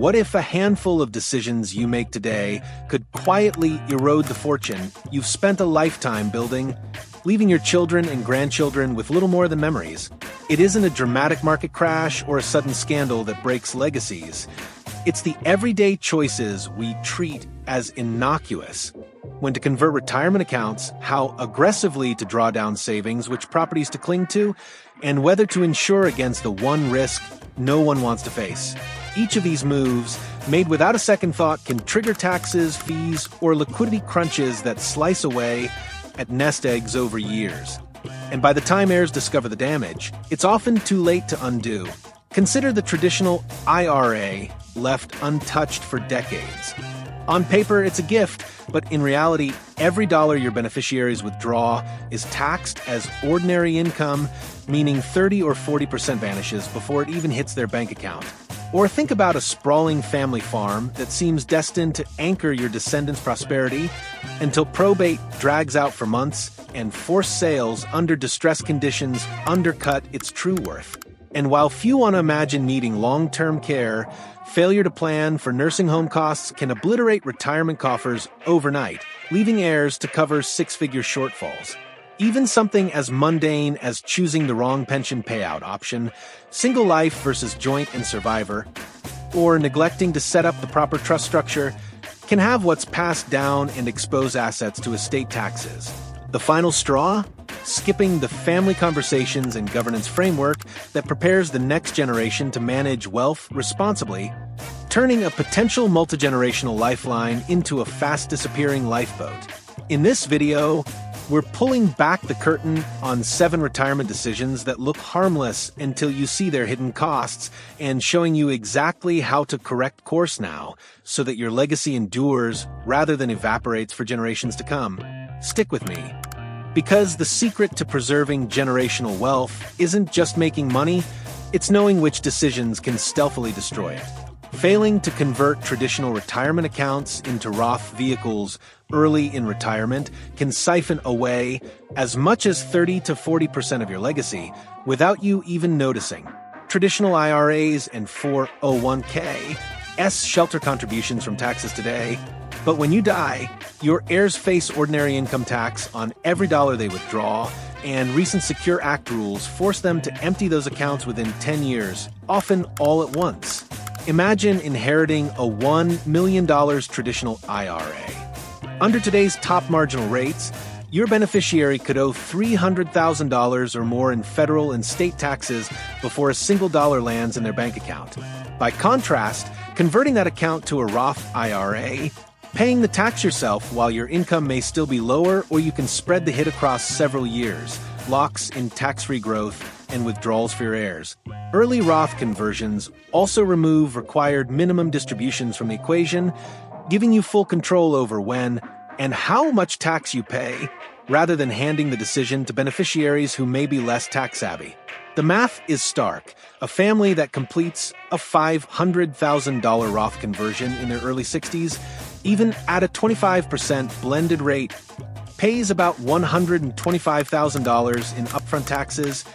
What if a handful of decisions you make today could quietly erode the fortune you've spent a lifetime building, leaving your children and grandchildren with little more than memories? It isn't a dramatic market crash or a sudden scandal that breaks legacies. It's the everyday choices we treat as innocuous. When to convert retirement accounts, how aggressively to draw down savings, which properties to cling to, and whether to insure against the one risk no one wants to face. Each of these moves, made without a second thought, can trigger taxes, fees, or liquidity crunches that slice away at nest eggs over years. And by the time heirs discover the damage, it's often too late to undo. Consider the traditional IRA left untouched for decades. On paper, it's a gift, but in reality, every dollar your beneficiaries withdraw is taxed as ordinary income, meaning 30 or 40% vanishes before it even hits their bank account. Or think about a sprawling family farm that seems destined to anchor your descendants' prosperity until probate drags out for months and forced sales under distress conditions undercut its true worth. And while few want to imagine needing long-term care, failure to plan for nursing home costs can obliterate retirement coffers overnight, leaving heirs to cover six-figure shortfalls. Even something as mundane as choosing the wrong pension payout option, single life versus joint and survivor, or neglecting to set up the proper trust structure can have what's passed down and expose assets to estate taxes. The final straw? Skipping the family conversations and governance framework that prepares the next generation to manage wealth responsibly, turning a potential multigenerational lifeline into a fast-disappearing lifeboat. In this video, we're pulling back the curtain on 7 retirement decisions that look harmless until you see their hidden costs, and showing you exactly how to correct course now so that your legacy endures rather than evaporates for generations to come. Stick with me. Because the secret to preserving generational wealth isn't just making money, it's knowing which decisions can stealthily destroy it. Failing to convert traditional retirement accounts into Roth vehicles early in retirement can siphon away as much as 30 to 40% of your legacy without you even noticing. Traditional IRAs and 401k shelter contributions from taxes today, but when you die, your heirs face ordinary income tax on every dollar they withdraw, and recent Secure Act rules force them to empty those accounts within 10 years, often all at once. Imagine inheriting a $1 million traditional IRA. Under today's top marginal rates, your beneficiary could owe $300,000 or more in federal and state taxes before a single dollar lands in their bank account. By contrast, converting that account to a Roth IRA, paying the tax yourself while your income may still be lower, or you can spread the hit across several years, locks in tax-free growth and withdrawals for your heirs. Early Roth conversions also remove required minimum distributions from the equation, giving you full control over when and how much tax you pay, rather than handing the decision to beneficiaries who may be less tax-savvy. The math is stark. A family that completes a $500,000 Roth conversion in their early 60s, even at a 25% blended rate, pays about $125,000 in upfront taxes,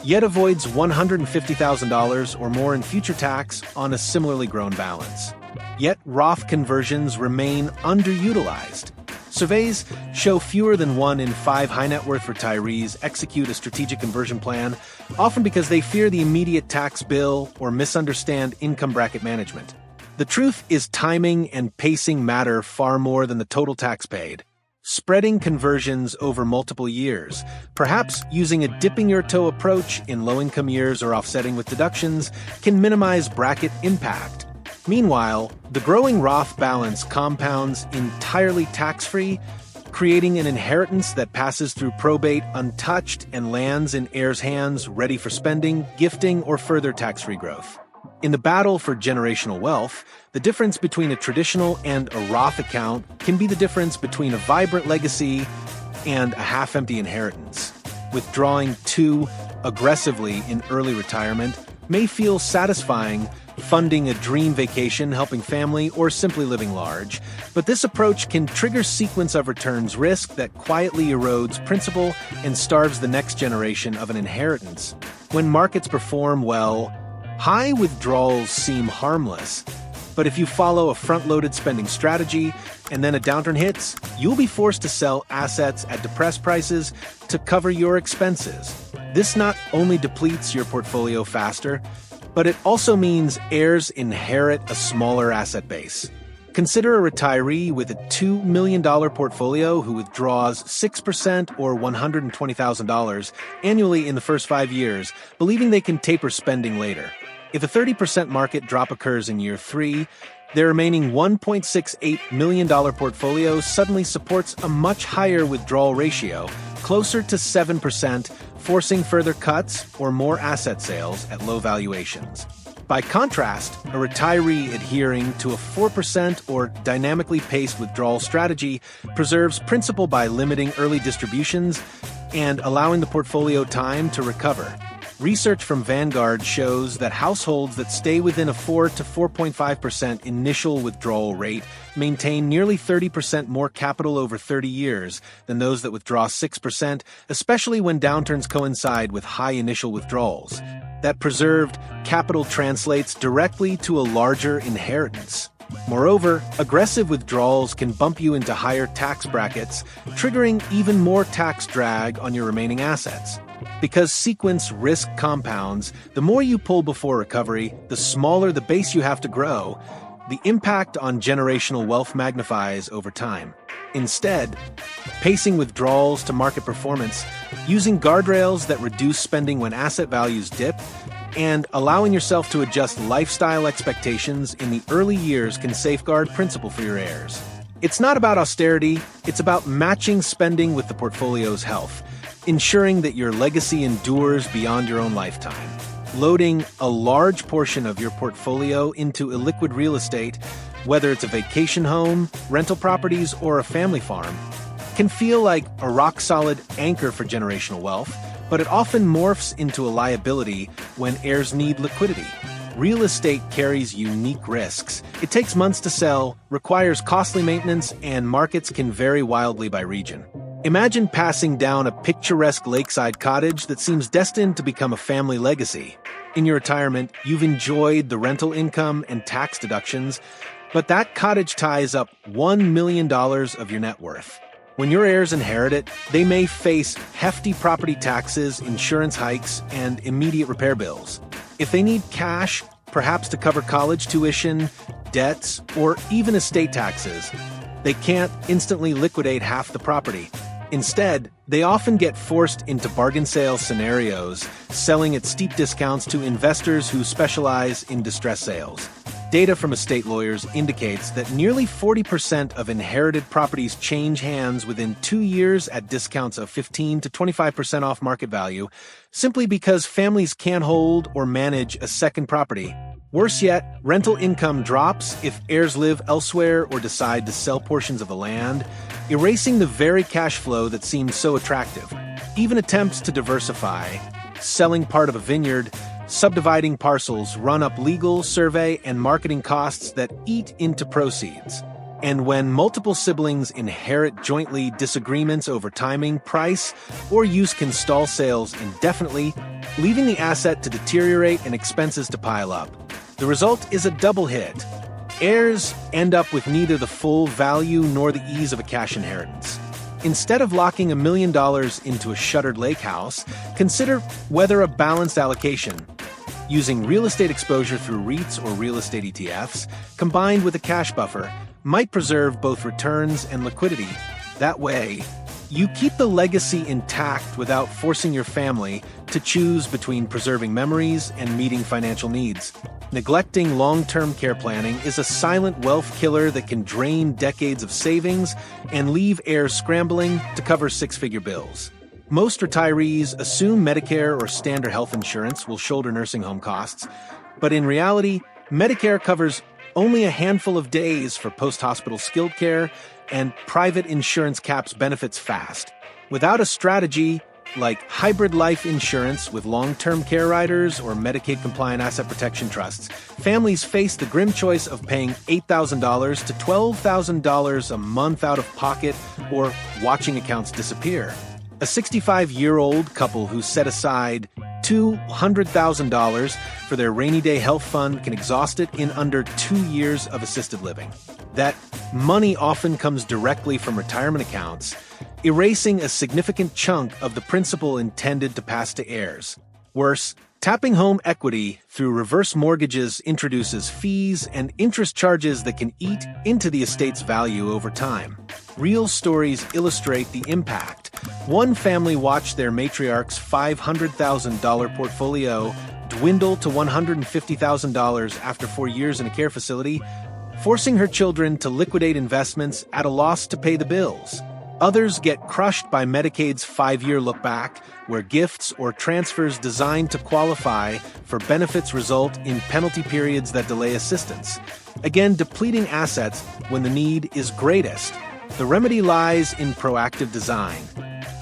yet avoids $150,000 or more in future tax on a similarly grown balance. Yet Roth conversions remain underutilized. Surveys show fewer than 1 in 5 high-net-worth retirees execute a strategic conversion plan, often because they fear the immediate tax bill or misunderstand income bracket management. The truth is timing and pacing matter far more than the total tax paid. Spreading conversions over multiple years, perhaps using a dipping-your-toe approach in low-income years or offsetting with deductions, can minimize bracket impact. Meanwhile, the growing Roth balance compounds entirely tax-free, creating an inheritance that passes through probate untouched and lands in heirs' hands ready for spending, gifting, or further tax-free growth. In the battle for generational wealth, the difference between a traditional and a Roth account can be the difference between a vibrant legacy and a half-empty inheritance. Withdrawing too aggressively in early retirement may feel satisfying, funding a dream vacation, helping family, or simply living large, but this approach can trigger sequence of returns risk that quietly erodes principal and starves the next generation of an inheritance. When markets perform well, high withdrawals seem harmless, But if you follow a front-loaded spending strategy and then a downturn hits, you'll be forced to sell assets at depressed prices to cover your expenses. This not only depletes your portfolio faster, but it also means heirs inherit a smaller asset base. Consider a retiree with a $2 million portfolio who withdraws 6% or $120,000 annually in the first 5 years, believing they can taper spending later. If a 30% market drop occurs in year 3, their remaining $1.68 million portfolio suddenly supports a much higher withdrawal ratio, closer to 7%, forcing further cuts or more asset sales at low valuations. By contrast, a retiree adhering to a 4% or dynamically paced withdrawal strategy preserves principal by limiting early distributions and allowing the portfolio time to recover. Research from Vanguard shows that households that stay within a 4 to 4.5% initial withdrawal rate maintain nearly 30% more capital over 30 years than those that withdraw 6%, especially when downturns coincide with high initial withdrawals. That preserved capital translates directly to a larger inheritance. Moreover, aggressive withdrawals can bump you into higher tax brackets, triggering even more tax drag on your remaining assets. Because sequence risk compounds, the more you pull before recovery, the smaller the base you have to grow. The impact on generational wealth magnifies over time. Instead, pacing withdrawals to market performance, using guardrails that reduce spending when asset values dip, and allowing yourself to adjust lifestyle expectations in the early years can safeguard principal for your heirs. It's not about austerity, it's about matching spending with the portfolio's health, ensuring that your legacy endures beyond your own lifetime. Loading a large portion of your portfolio into illiquid real estate, whether it's a vacation home, rental properties, or a family farm, can feel like a rock-solid anchor for generational wealth, but it often morphs into a liability when heirs need liquidity. Real estate carries unique risks. It takes months to sell, requires costly maintenance, and markets can vary wildly by region. Imagine passing down a picturesque lakeside cottage that seems destined to become a family legacy. In your retirement, you've enjoyed the rental income and tax deductions, but that cottage ties up $1 million of your net worth. When your heirs inherit it, they may face hefty property taxes, insurance hikes, and immediate repair bills. If they need cash, perhaps to cover college tuition, debts, or even estate taxes, they can't instantly liquidate half the property. Instead, they often get forced into bargain sale scenarios, selling at steep discounts to investors who specialize in distress sales. Data from estate lawyers indicates that nearly 40% of inherited properties change hands within 2 years at discounts of 15 to 25% off market value, simply because families can't hold or manage a second property. Worse yet, rental income drops if heirs live elsewhere or decide to sell portions of the land, erasing the very cash flow that seemed so attractive. Even attempts to diversify, selling part of a vineyard, subdividing parcels run up legal, survey, and marketing costs that eat into proceeds. And when multiple siblings inherit jointly, disagreements over timing, price, or use can stall sales indefinitely, leaving the asset to deteriorate and expenses to pile up. The result is a double hit. Heirs end up with neither the full value nor the ease of a cash inheritance. Instead of locking $1 million into a shuttered lake house, consider whether a balanced allocation, using real estate exposure through REITs or real estate ETFs, combined with a cash buffer, might preserve both returns and liquidity. That way, you keep the legacy intact without forcing your family to choose between preserving memories and meeting financial needs. Neglecting long-term care planning is a silent wealth killer that can drain decades of savings and leave heirs scrambling to cover six-figure bills. Most retirees assume Medicare or standard health insurance will shoulder nursing home costs, but in reality, Medicare covers only a handful of days for post-hospital skilled care, and private insurance caps benefits fast. Without a strategy like hybrid life insurance with long-term care riders or Medicaid-compliant asset protection trusts, families face the grim choice of paying $8,000 to $12,000 a month out of pocket or watching accounts disappear. A 65-year-old couple who set aside $200,000 for their rainy day health fund can exhaust it in under 2 years of assisted living. That money often comes directly from retirement accounts, erasing a significant chunk of the principal intended to pass to heirs. Worse, tapping home equity through reverse mortgages introduces fees and interest charges that can eat into the estate's value over time. Real stories illustrate the impact. One family watched their matriarch's $500,000 portfolio dwindle to $150,000 after 4 years in a care facility, forcing her children to liquidate investments at a loss to pay the bills. Others get crushed by Medicaid's 5-year look-back, where gifts or transfers designed to qualify for benefits result in penalty periods that delay assistance, again depleting assets when the need is greatest. The remedy lies in proactive design.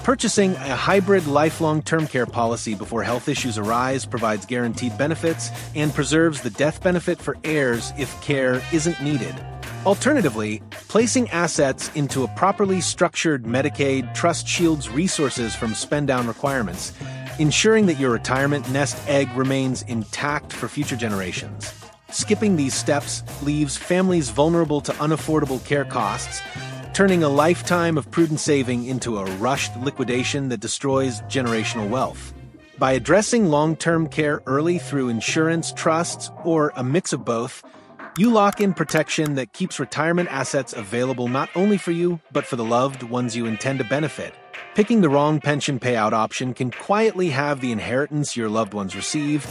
Purchasing a hybrid lifelong term care policy before health issues arise provides guaranteed benefits and preserves the death benefit for heirs if care isn't needed. Alternatively, placing assets into a properly structured Medicaid trust shields resources from spend-down requirements, ensuring that your retirement nest egg remains intact for future generations. Skipping these steps leaves families vulnerable to unaffordable care costs, turning a lifetime of prudent saving into a rushed liquidation that destroys generational wealth. By addressing long-term care early through insurance, trusts, or a mix of both, you lock in protection that keeps retirement assets available not only for you, but for the loved ones you intend to benefit. Picking the wrong pension payout option can quietly have the inheritance your loved ones receive,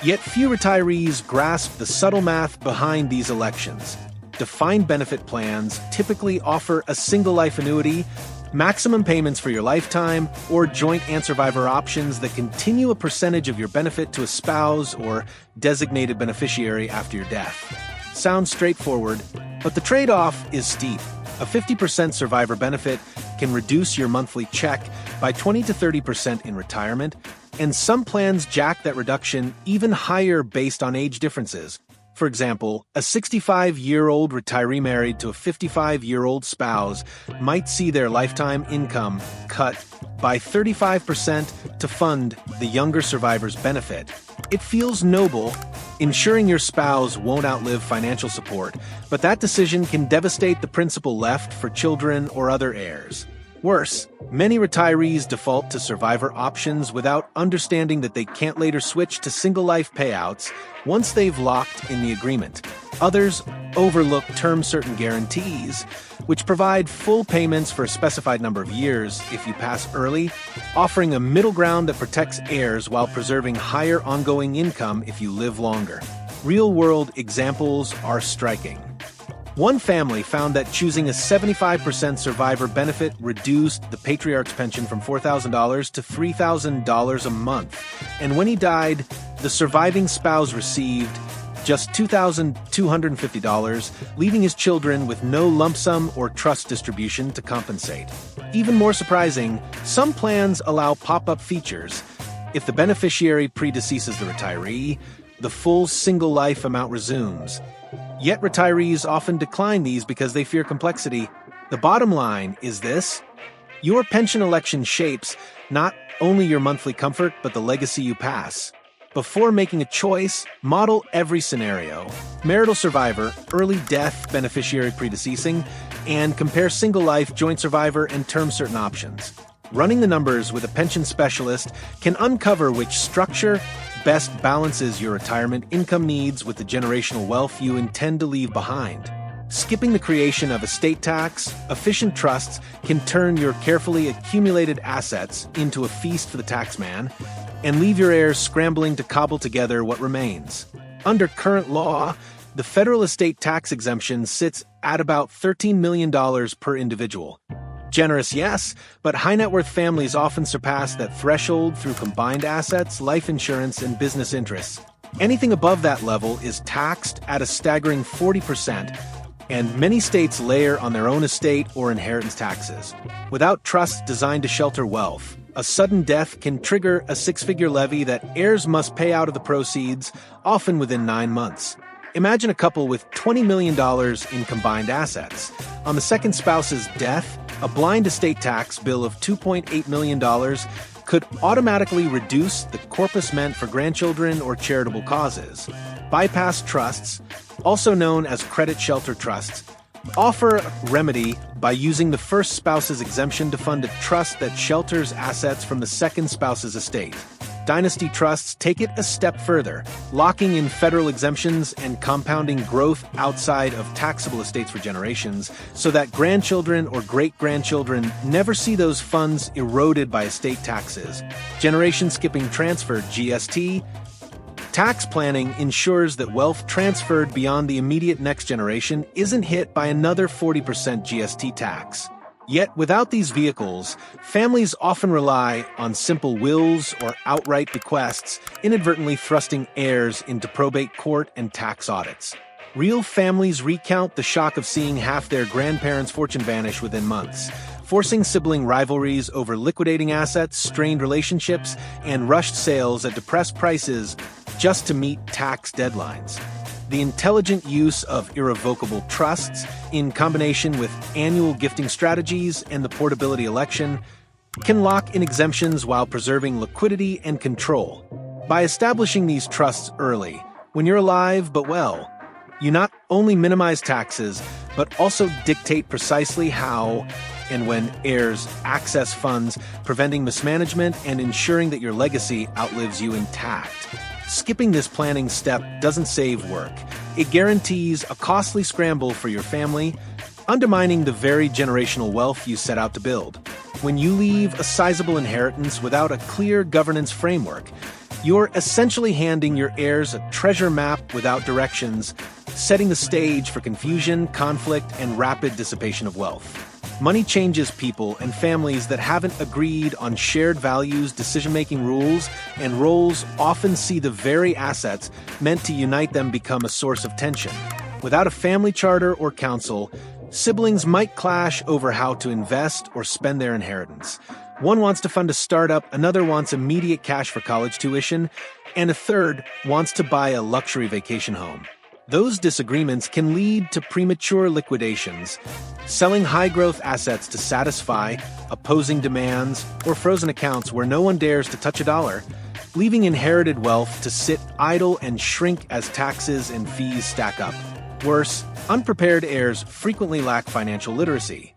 yet few retirees grasp the subtle math behind these elections. Defined benefit plans typically offer a single life annuity, maximum payments for your lifetime, or joint and survivor options that continue a percentage of your benefit to a spouse or designated beneficiary after your death. Sounds straightforward, but the trade-off is steep. A 50% survivor benefit can reduce your monthly check by 20 to 30% in retirement, and some plans jack that reduction even higher based on age differences. For example, a 65-year-old retiree married to a 55-year-old spouse might see their lifetime income cut by 35% to fund the younger survivor's benefit. It feels noble, ensuring your spouse won't outlive financial support, but that decision can devastate the principal left for children or other heirs. Worse, many retirees default to survivor options without understanding that they can't later switch to single-life payouts once they've locked in the agreement. Others overlook term-certain guarantees, which provide full payments for a specified number of years if you pass early, offering a middle ground that protects heirs while preserving higher ongoing income if you live longer. Real-world examples are striking. One family found that choosing a 75% survivor benefit reduced the patriarch's pension from $4,000 to $3,000 a month, and when he died, the surviving spouse received just $2,250, leaving his children with no lump sum or trust distribution to compensate. Even more surprising, some plans allow pop-up features. If the beneficiary predeceases the retiree, the full single life amount resumes. Yet retirees often decline these because they fear complexity. The bottom line is this: your pension election shapes not only your monthly comfort, but the legacy you pass. Before making a choice, model every scenario: marital survivor, early death, beneficiary predeceasing, and compare single life, joint survivor, and term certain options. Running the numbers with a pension specialist can uncover which structure best balances your retirement income needs with the generational wealth you intend to leave behind. Skipping the creation of estate tax, efficient trusts can turn your carefully accumulated assets into a feast for the taxman and leave your heirs scrambling to cobble together what remains. Under current law, the federal estate tax exemption sits at about $13 million per individual. Generous, yes, but high-net-worth families often surpass that threshold through combined assets, life insurance, and business interests. Anything above that level is taxed at a staggering 40%, and many states layer on their own estate or inheritance taxes. Without trusts designed to shelter wealth, a sudden death can trigger a six-figure levy that heirs must pay out of the proceeds, often within 9 months. Imagine a couple with $20 million in combined assets. On the second spouse's death, a blind estate tax bill of $2.8 million could automatically reduce the corpus meant for grandchildren or charitable causes. Bypass trusts, also known as credit shelter trusts, offer a remedy by using the first spouse's exemption to fund a trust that shelters assets from the second spouse's estate. Dynasty trusts take it a step further, locking in federal exemptions and compounding growth outside of taxable estates for generations, so that grandchildren or great-grandchildren never see those funds eroded by estate taxes. Generation skipping transfer (GST) tax planning ensures that wealth transferred beyond the immediate next generation isn't hit by another 40% GST tax. Yet, without these vehicles, families often rely on simple wills or outright bequests, inadvertently thrusting heirs into probate court and tax audits. Real families recount the shock of seeing half their grandparents' fortune vanish within months, forcing sibling rivalries over liquidating assets, strained relationships, and rushed sales at depressed prices just to meet tax deadlines. The intelligent use of irrevocable trusts, in combination with annual gifting strategies and the portability election, can lock in exemptions while preserving liquidity and control. By establishing these trusts early, when you're alive but well, you not only minimize taxes, but also dictate precisely how and when heirs access funds, preventing mismanagement and ensuring that your legacy outlives you intact. Skipping this planning step doesn't save work. It guarantees a costly scramble for your family, undermining the very generational wealth you set out to build. When you leave a sizable inheritance without a clear governance framework, you're essentially handing your heirs a treasure map without directions, setting the stage for confusion, conflict, and rapid dissipation of wealth. Money changes people, and families that haven't agreed on shared values, decision-making rules, and roles often see the very assets meant to unite them become a source of tension. Without a family charter or council, siblings might clash over how to invest or spend their inheritance. One wants to fund a startup, another wants immediate cash for college tuition, and a third wants to buy a luxury vacation home. Those disagreements can lead to premature liquidations, selling high-growth assets to satisfy opposing demands, or frozen accounts where no one dares to touch a dollar, leaving inherited wealth to sit idle and shrink as taxes and fees stack up. Worse, unprepared heirs frequently lack financial literacy.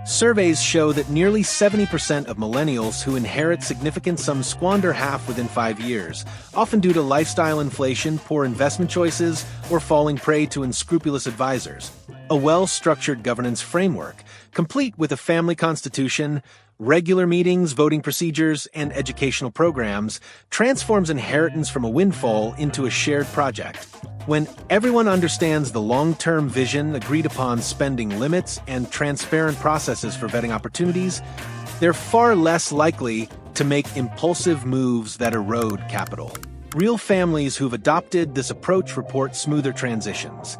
Surveys show that nearly 70% of millennials who inherit significant sums squander half within 5 years, often due to lifestyle inflation, poor investment choices, or falling prey to unscrupulous advisors. A well-structured governance framework, complete with a family constitution, regular meetings, voting procedures, and educational programs, transforms inheritance from a windfall into a shared project. When everyone understands the long-term vision, agreed-upon spending limits, and transparent processes for vetting opportunities, they're far less likely to make impulsive moves that erode capital. Real families who've adopted this approach report smoother transitions.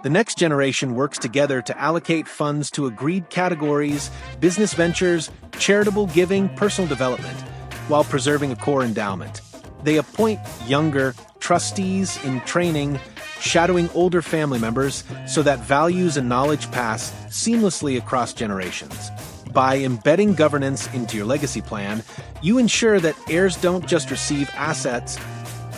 The next generation works together to allocate funds to agreed categories, business ventures, charitable giving, personal development, while preserving a core endowment. They appoint younger trustees in training, shadowing older family members so that values and knowledge pass seamlessly across generations. By embedding governance into your legacy plan, you ensure that heirs don't just receive assets,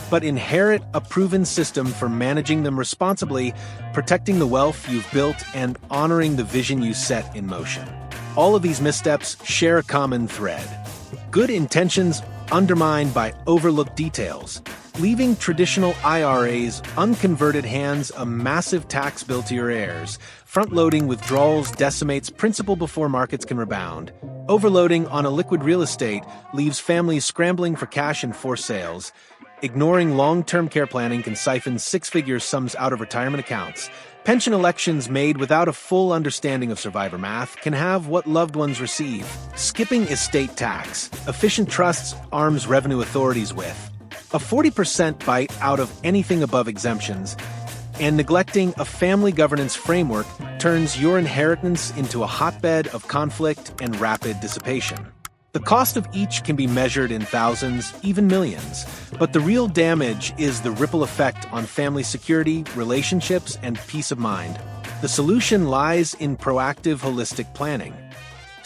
but inherit a proven system for managing them responsibly, protecting the wealth you've built, and honoring the vision you set in motion. All of these missteps share a common thread. Good intentions undermined by overlooked details, leaving traditional IRAs unconverted hands a massive tax bill to your heirs. Front-loading withdrawals decimates principal before markets can rebound. Overloading on a liquid real estate leaves families scrambling for cash and forced sales. Ignoring long-term care planning can siphon six-figure sums out of retirement accounts. Pension elections made without a full understanding of survivor math can have what loved ones receive. Skipping estate tax, efficient trusts arms revenue authorities with a 40% bite out of anything above exemptions, and neglecting a family governance framework turns your inheritance into a hotbed of conflict and rapid dissipation. The cost of each can be measured in thousands, even millions, but the real damage is the ripple effect on family security, relationships, and peace of mind. The solution lies in proactive, holistic planning.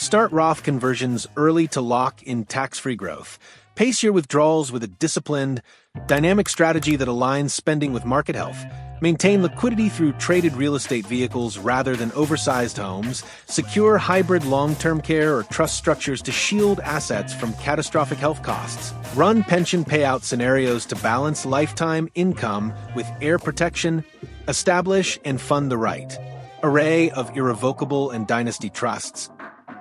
Start Roth conversions early to lock in tax-free growth. Pace your withdrawals with a disciplined, dynamic strategy that aligns spending with market health. Maintain liquidity through traded real estate vehicles rather than oversized homes. Secure hybrid long-term care or trust structures to shield assets from catastrophic health costs. Run pension payout scenarios to balance lifetime income with heir protection. Establish and fund the right array of irrevocable and dynasty trusts.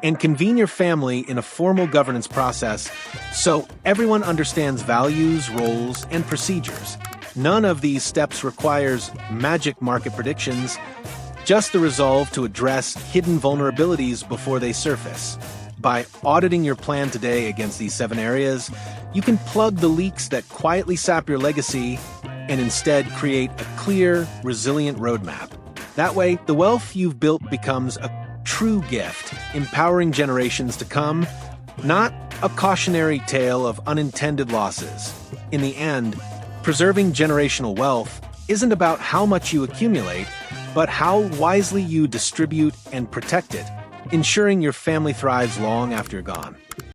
And convene your family in a formal governance process so everyone understands values, roles, and procedures. None of these steps requires magic market predictions, just the resolve to address hidden vulnerabilities before they surface. By auditing your plan today against these 7 areas, you can plug the leaks that quietly sap your legacy and instead create a clear, resilient roadmap. That way, the wealth you've built becomes a true gift, empowering generations to come, not a cautionary tale of unintended losses. In the end, preserving generational wealth isn't about how much you accumulate, but how wisely you distribute and protect it, ensuring your family thrives long after you're gone.